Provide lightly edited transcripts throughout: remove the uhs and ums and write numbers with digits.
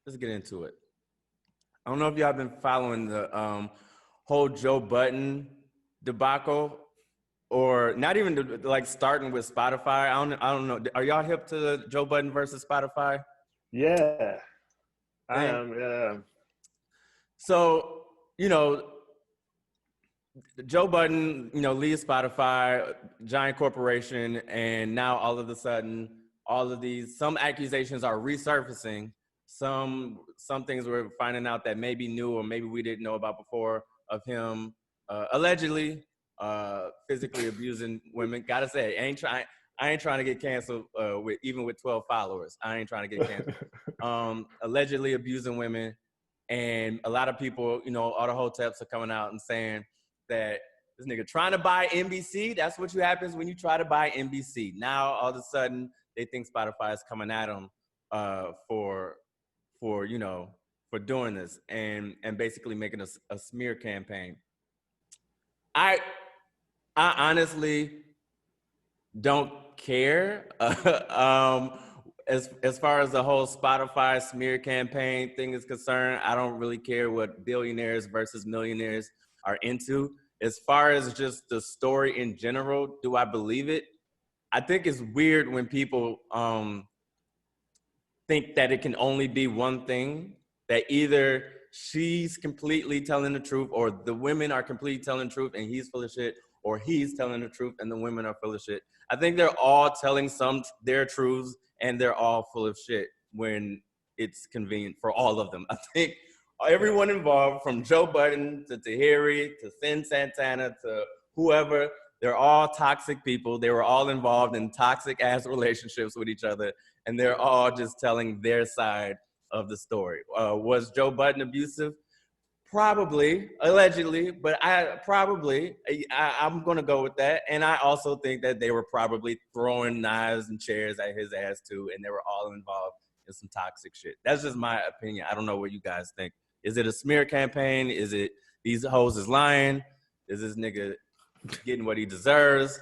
let's get into it. I don't know if y'all been following the whole Joe Budden debacle, or not even like starting with Spotify. I don't know. Are y'all hip to the Joe Budden versus Spotify? Yeah, I thing? am. Yeah. So, you know, Joe Budden, you know, leaves Spotify, giant corporation, and now all of a sudden, some accusations are resurfacing. Some things we're finding out that maybe new or maybe we didn't know about before of him allegedly physically abusing women. Gotta say, I ain't trying to get canceled with 12 followers. I ain't trying to get canceled. Allegedly abusing women, and a lot of people, you know, all the hoteps are coming out and saying that this nigga trying to buy NBC. That's what happens when you try to buy NBC. Now all of a sudden they think Spotify is coming at them for doing this and basically making a smear campaign. I honestly don't care as far as the whole Spotify smear campaign thing is concerned. I don't really care what billionaires versus millionaires are into. As far as just the story in general, do I believe it? I think it's weird when people think that it can only be one thing, that either she's completely telling the truth or the women are completely telling the truth and he's full of shit, or he's telling the truth and the women are full of shit. I think they're all telling their truths and they're all full of shit when it's convenient for all of them. I think everyone involved, from Joe Budden to Tahiri to Sin Santana to whoever, they're all toxic people. They were all involved in toxic ass relationships with each other, and they're all just telling their side of the story. Was Joe Budden abusive? Probably, allegedly, but I'm going to go with that. And I also think that they were probably throwing knives and chairs at his ass too, and they were all involved in some toxic shit. That's just my opinion. I don't know what you guys think. Is it a smear campaign? Is it these hoes is lying? Is this nigga getting what he deserves?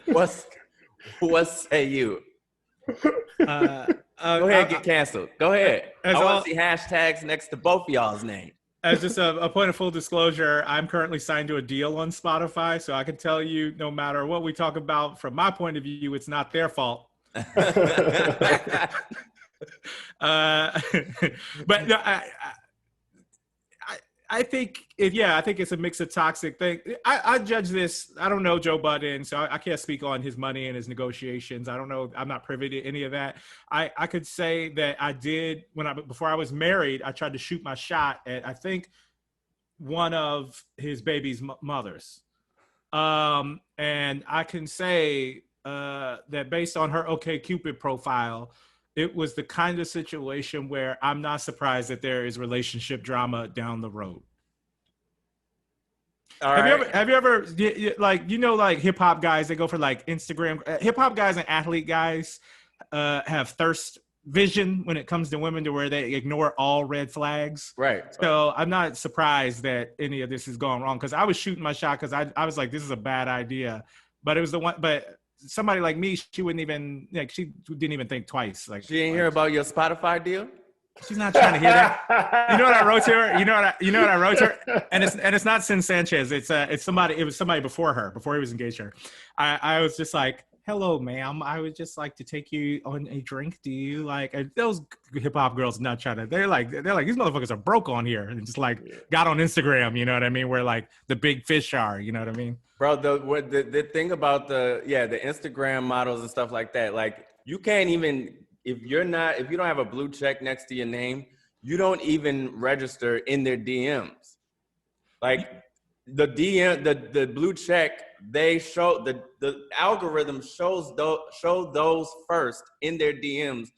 What say you? Go ahead, get canceled. Go ahead. I want to see hashtags next to both of y'all's names. As just a point of full disclosure, I'm currently signed to a deal on Spotify, so I can tell you, no matter what we talk about, from my point of view, it's not their fault. But no, I think it's a mix of toxic thing. I judge this. I don't know Joe Budden, so I can't speak on his money and his negotiations. I don't know. I'm not privy to any of that. I could say that I did before I was married. I tried to shoot my shot at, I think, one of his baby's mothers, and I can say that based on her OkCupid profile, it was the kind of situation where I'm not surprised that there is relationship drama down the road. Have you ever like hip hop guys, they go for like Instagram, hip hop guys and athlete guys have thirst vision when it comes to women, to where they ignore all red flags. Right. So I'm not surprised that any of this is going wrong, because I was shooting my shot because I was like, this is a bad idea. But it was but somebody like me, she didn't even think twice. Like, she didn't hear about your Spotify deal? She's not trying to hear that. You know what I wrote to her? You know what I wrote to her? And it's not Sin Sanchez. It was somebody before he was engaged to her. I was just like, hello, ma'am. I would just like to take you on a drink. Do you like? And those hip hop girls not trying to. They're like these motherfuckers are broke on here, and just like got on Instagram. You know what I mean? Where like the big fish are. You know what I mean? Bro, the thing about the Instagram models and stuff like that, like you can't even, if you don't have a blue check next to your name, you don't even register in their DMs. Like the DM, the blue check, they show the algorithm show those first in their DMs,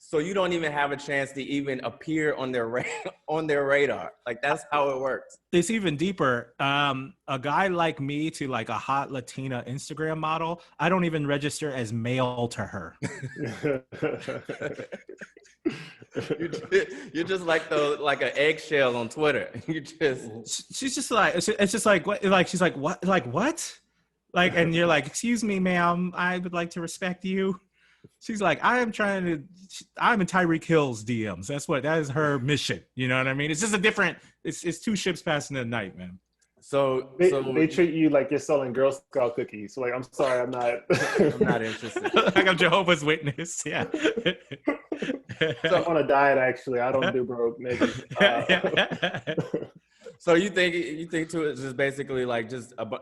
so you don't even have a chance to even appear on their radar. Like, that's how it works. It's even deeper. A guy like me to like a hot Latina Instagram model, I don't even register as male to her. You're just like an eggshell on Twitter. She's just like, it's just like what? Like she's like what? Like what? Like, and you're like, excuse me, ma'am, I would like to respect you. She's like, I'm in Tyreek Hill's DMs. That is her mission. You know what I mean? It's just it's two ships passing in the night, man. So they treat you like you're selling Girl Scout cookies. So like, I'm sorry, I'm not. I'm not interested. Like I'm Jehovah's Witness. Yeah. So I'm on a diet, actually. I don't do broke niggas. So you think too, it's just basically like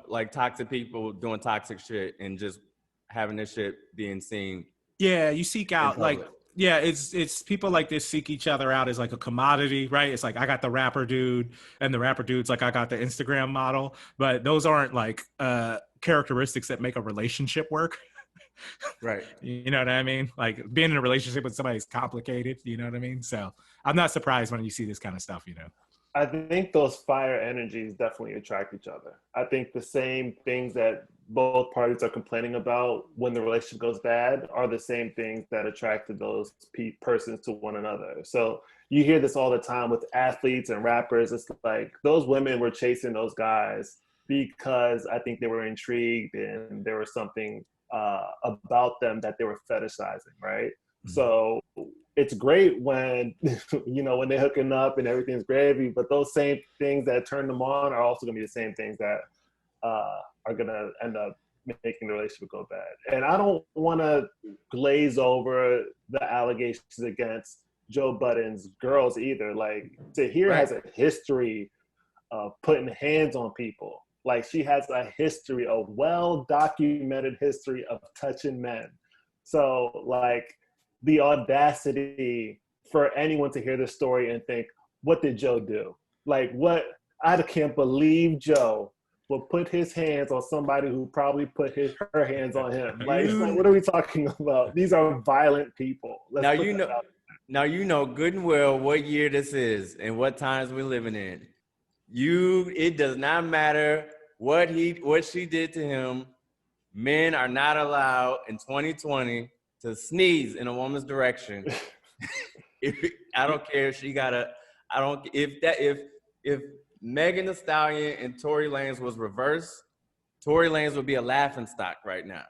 like toxic people doing toxic shit and just having this shit being seen. Yeah, you seek out like, yeah, it's people like this seek each other out as like a commodity, right? It's like I got the rapper dude, and the rapper dude's like I got the Instagram model, but those aren't like characteristics that make a relationship work. Right. You know what I mean? Like being in a relationship with somebody is complicated. You know what I mean? So I'm not surprised when you see this kind of stuff. You know. I think those fire energies definitely attract each other. I think the same things that both parties are complaining about when the relationship goes bad are the same things that attracted those persons to one another. So you hear this all the time with athletes and rappers. It's like those women were chasing those guys because I think they were intrigued and there was something about them that they were fetishizing, right? Mm-hmm. So it's great when, when they're hooking up and everything's gravy, but those same things that turn them on are also gonna be the same things that are gonna end up making the relationship go bad. And I don't wanna glaze over the allegations against Joe Budden's girls either. Like, Tahir has a history of putting hands on people. Like, she has a history, a well-documented history of touching men. So, like, the audacity for anyone to hear this story and think, what did Joe do? Like, what? I can't believe Joe will put his hands on somebody who probably put her hands on him. Like, what are we talking about? These are violent people. Now you know good and well what year this is and what times we're living in. It does not matter what she did to him. Men are not allowed in 2020 to sneeze in a woman's direction. I don't care if if Megan Thee Stallion and Tory Lanez was reversed, Tory Lanez would be a laughingstock right now.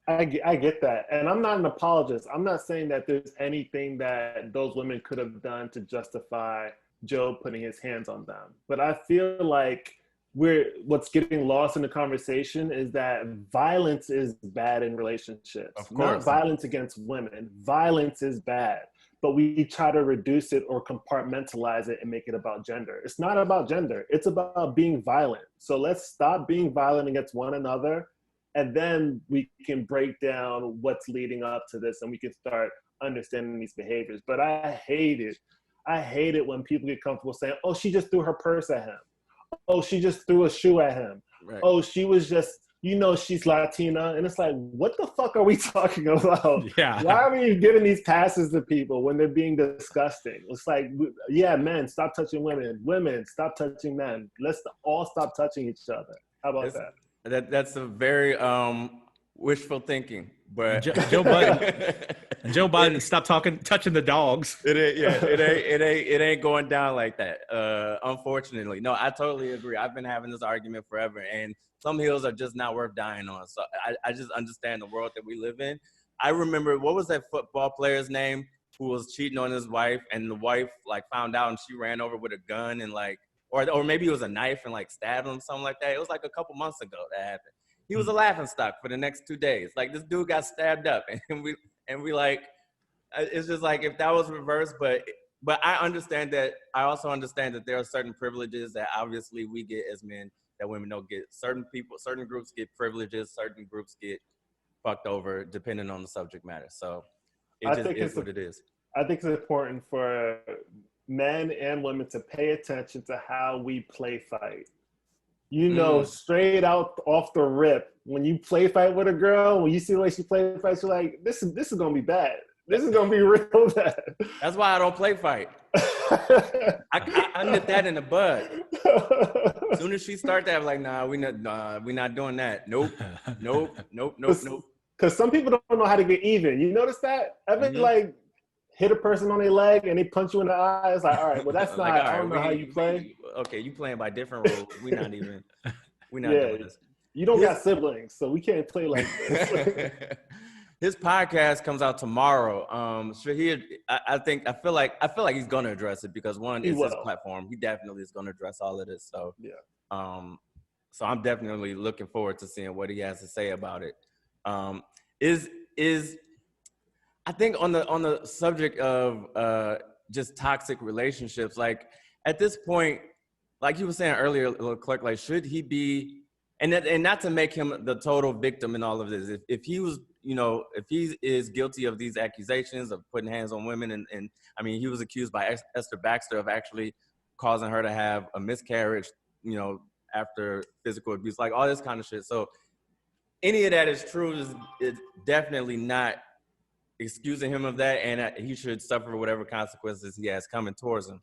I get that. And I'm not an apologist. I'm not saying that there's anything that those women could have done to justify Joe putting his hands on them. But I feel like what's getting lost in the conversation is that violence is bad in relationships. Of course. Not violence against women. Violence is bad. But we try to reduce it or compartmentalize it and make it about gender. It's not about gender. It's about being violent. So let's stop being violent against one another. And then we can break down what's leading up to this and we can start understanding these behaviors. But I hate it. I hate it when people get comfortable saying, oh, she just threw her purse at him. Oh, she just threw a shoe at him. Right. Oh, she was just, she's Latina. And it's like, what the fuck are we talking about? Yeah. Why are we giving these passes to people when they're being disgusting? It's like, yeah, men, stop touching women. Women, stop touching men. Let's all stop touching each other. How about that? That's a very wishful thinking, but Joe Budden, stop touching the dogs. It ain't going down like that. Unfortunately, no, I totally agree. I've been having this argument forever, and some hills are just not worth dying on. So I just understand the world that we live in. I remember, what was that football player's name who was cheating on his wife, and the wife found out and she ran over with a gun and or maybe it was a knife and stabbed him, something like that. It was a couple months ago that happened. He was a laughingstock for the next 2 days. This dude got stabbed up, and we it's just if that was reversed. But I understand that. I also understand that there are certain privileges that obviously we get as men that women don't get. Certain groups get privileges. Certain groups get fucked over, depending on the subject matter. So it just is what it is. I think it's important for men and women to pay attention to how we play fight. Straight out off the rip, when you play fight with a girl, when you see the way she play fights, you're like, this is gonna be bad. This is gonna be real bad. That's why I don't play fight. I nip that in the bud. As soon as she start that, I'm like, nah, we not doing that. Nope. Because some people don't know how to get even. You notice that? Ever hit a person on their leg and they punch you in the eye? It's like, all right, well, that's not, I don't know how you play. Okay, you playing by different rules. We're not doing this. You don't got siblings, so we can't play like this. His podcast comes out tomorrow. So I feel like he's gonna address it because one, it's his platform. He definitely is gonna address all of this. So yeah. So I'm definitely looking forward to seeing what he has to say about it. I think on the subject of just toxic relationships, like at this point, like you were saying earlier, LeClerc, like should he be, and not to make him the total victim in all of this, if he was, if he is guilty of these accusations of putting hands on women, and I mean, he was accused by Esther Baxter of actually causing her to have a miscarriage, after physical abuse, like all this kind of shit. So any of that is true, is definitely not excusing him of that, and he should suffer whatever consequences he has coming towards him.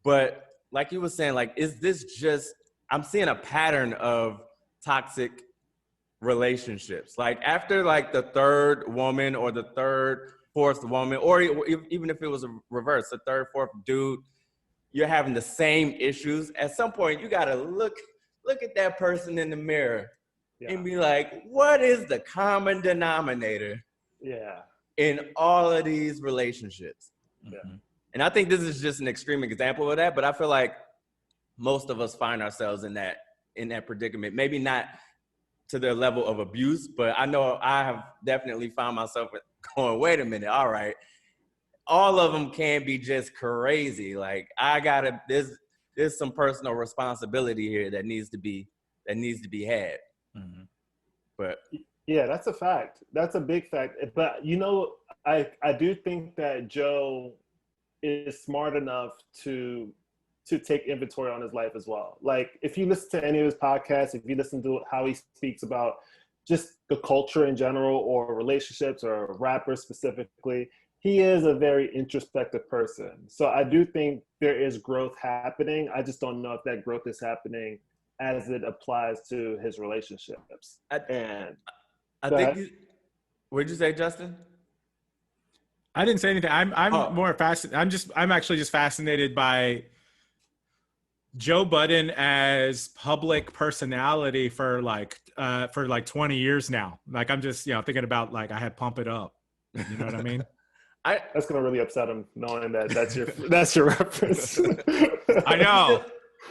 But like you were saying, like, is this just, I'm seeing a pattern of toxic relationships. Like after like the third woman or the third, fourth woman, or even if it was a reverse, the third, fourth dude, you're having the same issues. At some point, you gotta look at that person in the mirror and be like, what is the common denominator in all of these relationships? And I think this is just an extreme example of that, but I feel like most of us find ourselves in that predicament. Maybe not to the level of abuse, but I know I have definitely found myself going, wait a minute, all right, all of them can't be just crazy. Like there's some personal responsibility here that needs to be had. But yeah, that's a fact. That's a big fact. But I do think that Joe is smart enough to take inventory on his life as well. Like if you listen to any of his podcasts, if you listen to how he speaks about just the culture in general or relationships or rappers specifically, he is a very introspective person. So I do think there is growth happening. I just don't know if that growth is happening as it applies to his relationships. I think what did you say, Justin? I didn't say anything. I'm more fascinated. I'm actually just fascinated by Joe Budden as public personality for like 20 years now. Like I'm just, thinking about like I had Pump It Up. You know what I mean? That's gonna really upset him knowing that that's your reference. I know.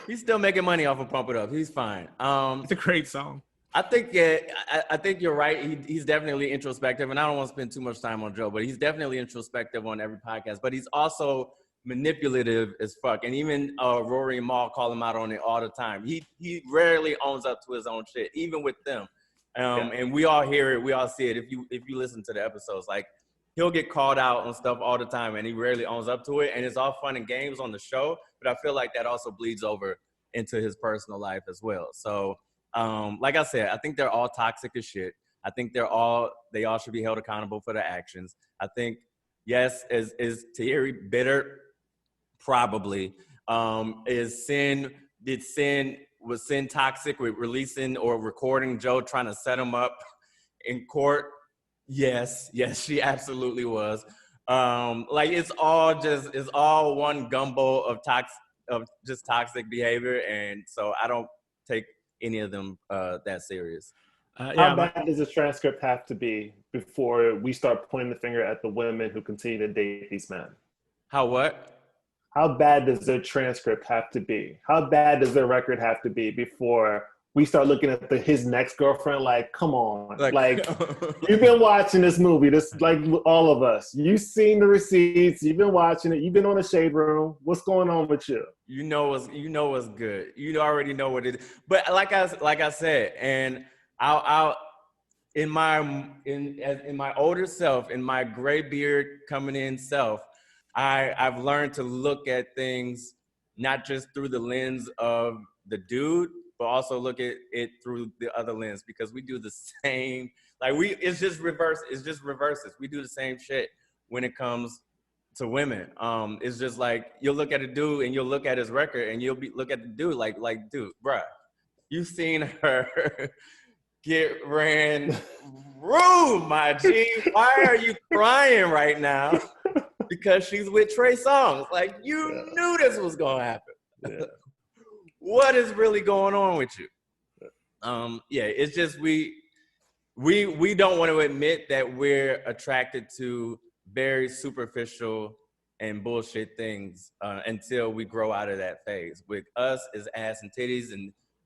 He's still making money off of Pump It Up. He's fine. It's a great song. I think I think you're right. He's definitely introspective, and I don't want to spend too much time on Joe, but he's definitely introspective on every podcast. But he's also manipulative as fuck, and even Rory and Mal call him out on it all the time. He rarely owns up to his own shit, even with them. And we all hear it, we all see it. If you listen to the episodes, like he'll get called out on stuff all the time, and he rarely owns up to it. And it's all fun and games on the show, but I feel like that also bleeds over into his personal life as well. So. Like I said, I think they're all toxic as shit. I think they all should be held accountable for their actions. I think, yes, is Thierry bitter? Probably. Was Sin toxic with releasing or recording Joe trying to set him up in court? Yes, she absolutely was. Like it's all one gumbo of just toxic behavior, and so I don't take any of them that serious. How bad does this transcript have to be before we start pointing the finger at the women who continue to date these men? How what? How bad does their transcript have to be? How bad does their record have to be before we start looking at his next girlfriend like, come on. Like you've been watching this movie, like all of us. You've seen the receipts, you've been watching it, you've been on the Shade Room. What's going on with you? You know what's good. You already know what it is. But like I said, and I'll in my older self, in my gray beard coming in self, I've learned to look at things not just through the lens of the dude, but also look at it through the other lens, because we do the same, it's just reverses. We do the same shit when it comes to women. It's just like, you'll look at a dude and you'll look at his record and look at the dude like, dude, bruh, you've seen her get ran rude, my G. Why are you crying right now? Because she's with Trey Songz. Like, you knew this was gonna happen. Yeah. What is really going on with you? It's just we we don't want to admit that we're attracted to very superficial and bullshit things until we grow out of that phase. With us, it's ass and titties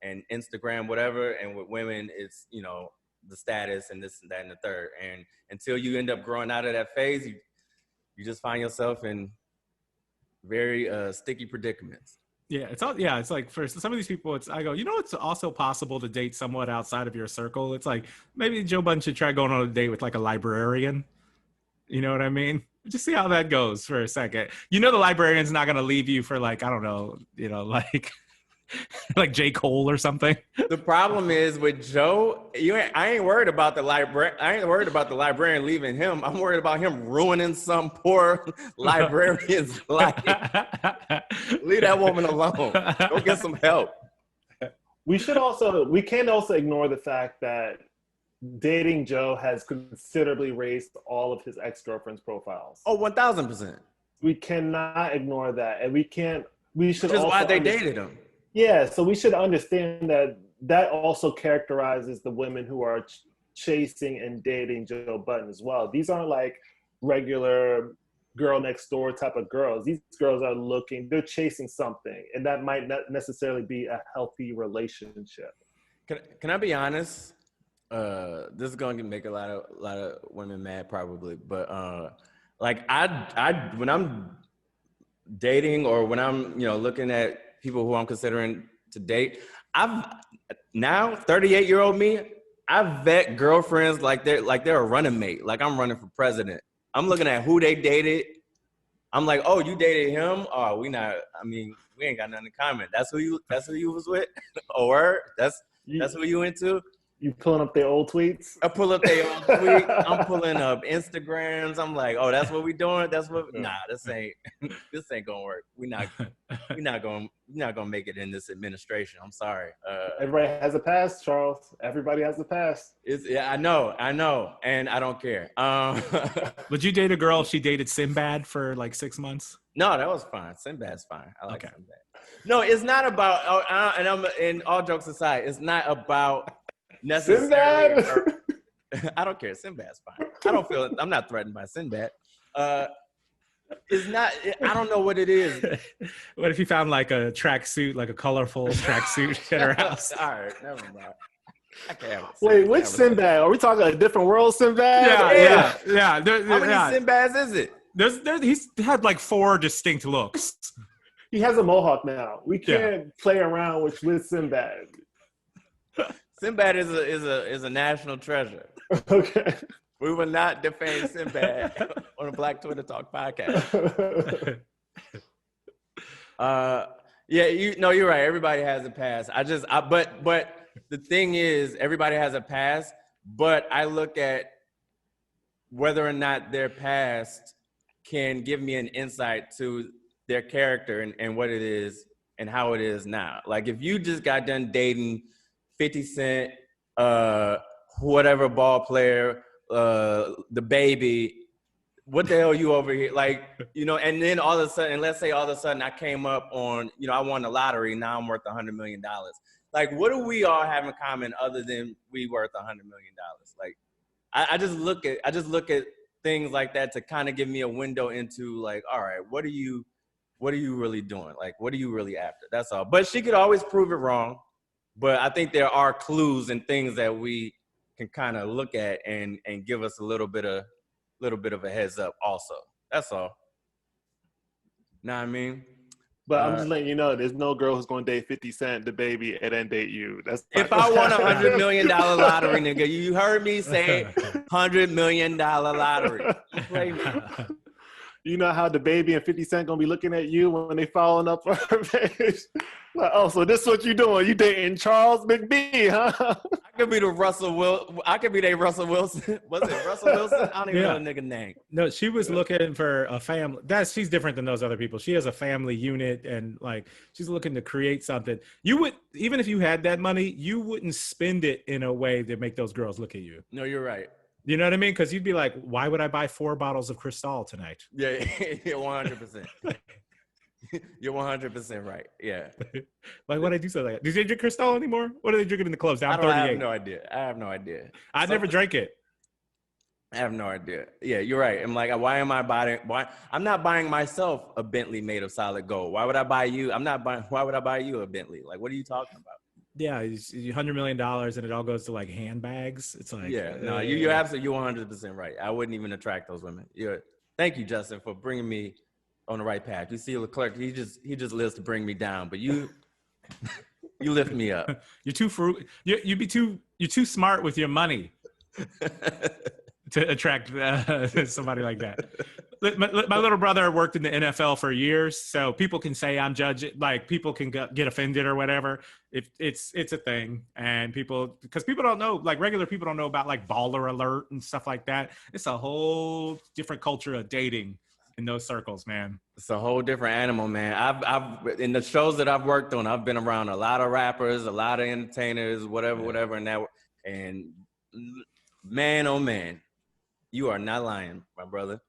and Instagram, whatever. And with women, it's, you know, the status and this and that and the third. And until you end up growing out of that phase, you just find yourself in very sticky predicaments. Yeah, it's like for some of these people, I go, you know, it's also possible to date somewhat outside of your circle. It's like maybe Joe Budden should try going on a date with like a librarian. You know what I mean? Just see how that goes for a second. You know, the librarian's not going to leave you for like, I don't know, you know, like like J. Cole or something. The problem is with Joe, I ain't worried about the librarian. I ain't worried about the librarian leaving him. I'm worried about him ruining some poor librarian's life. Leave that woman alone. Go get some help. We can't also ignore the fact that dating Joe has considerably raised all of his ex-girlfriend's profiles. Oh, 1,000%. We cannot ignore that, and we should. Which is why they dated him. Yeah, so we should understand that also characterizes the women who are chasing and dating Joe Budden as well. These aren't like regular girl next door type of girls. These girls are they're chasing something, and that might not necessarily be a healthy relationship. Can I be honest? This is going to make a lot of women mad probably, but like I when I'm dating or when I'm, you know, looking at people who I'm considering to date, I've now 38-year-old me, I vet girlfriends like they're a running mate. Like I'm running for president. I'm looking at who they dated. I'm like, oh, you dated him? Oh, we ain't got nothing in common. That's who you was with? Or that's who you into? You pulling up their old tweets? I pull up their old tweets. I'm pulling up Instagrams. I'm like, oh, that's what we doing? That's what? Nah, this ain't gonna work. We're not gonna make it in this administration. I'm sorry. Everybody has a past, Charles. Everybody has a past. I know, and I don't care. Would you date a girl if she dated Sinbad for like 6 months? No, that was fine. Sinbad's fine. I like Sinbad. No, it's not about. And all jokes aside, it's not about. Necessarily, I don't care. Sinbad's fine. I'm not threatened by Sinbad. It's not. I don't know what it is. What if you found like a tracksuit, like a colorful tracksuit at her house? All right, never mind. I can't. Wait, which Sinbad? Are we talking a different world Sinbad? Yeah. How many Sinbads is it? He's had like 4 distinct looks. He has a mohawk now. We can't play around with Sinbad. Sinbad is a national treasure. Okay. We will not defame Sinbad on a Black Twitter Talk podcast. You're right. Everybody has a past. But the thing is, everybody has a past, but I look at whether or not their past can give me an insight to their character and what it is and how it is now. Like if you just got done dating 50 Cent, whatever ball player, the baby, what the hell are you over here? Like, you know, and then all of a sudden, let's say all of a sudden I came up on, you know, I won the lottery, now I'm worth $100 million. Like, what do we all have in common other than we worth $100 million? Like, I just look at things like that to kind of give me a window into like, all right, what are you really doing? Like, what are you really after? That's all. But she could always prove it wrong. But I think there are clues and things that we can kind of look at and give us a little bit of a heads up also. That's all. Know what I mean? But I'm just letting you know, there's no girl who's going to date 50 Cent, the baby, and then date you. If I won $100 million lottery, nigga, you heard me say $100 million lottery. You play me. You know how the baby and 50 Cent going to be looking at you when they following up on her page? Like, oh, so this is what you doing? You dating Charles McBee, huh? I could be the Russell Wilson. I could be the Russell Wilson. Was it Russell Wilson? I don't even know the nigga name. No, she was looking for a family. She's different than those other people. She has a family unit and like she's looking to create something. You would, even if you had that money, you wouldn't spend it in a way that make those girls look at you. No, you're right. You know what I mean? Because you'd be like, why would I buy 4 bottles of Cristal tonight? Yeah, 100%. You're 100% right. Yeah. Like, what I do say like that? Do they drink Cristal anymore? What are they drinking in the clubs? I'm I have 38. no idea. I have no idea. I never drank it. I have no idea. Yeah, you're right. I'm like, why am I buying? Why I'm not buying myself a Bentley made of solid gold? Why would I buy you? I'm not buying. Why would I buy you a Bentley? Like, what are you talking about? Yeah, it's $100 million and it all goes to like handbags. It's like, Yeah, no, you're absolutely, you're 100% right. I wouldn't even attract those women. Thank you, Justin, for bringing me on the right path. You see, LeClerc, he just lives to bring me down, but you lift me up. You're too you're too smart with your money to attract somebody like that. My little brother worked in the NFL for years, so people can say I'm judging. Like people can get offended or whatever. If it's a thing, and because people don't know, like regular people don't know about like baller alert and stuff like that. It's a whole different culture of dating in those circles, man. It's a whole different animal, man. I've in the shows that I've worked on, I've been around a lot of rappers, a lot of entertainers, whatever, and man, oh man, you are not lying, my brother.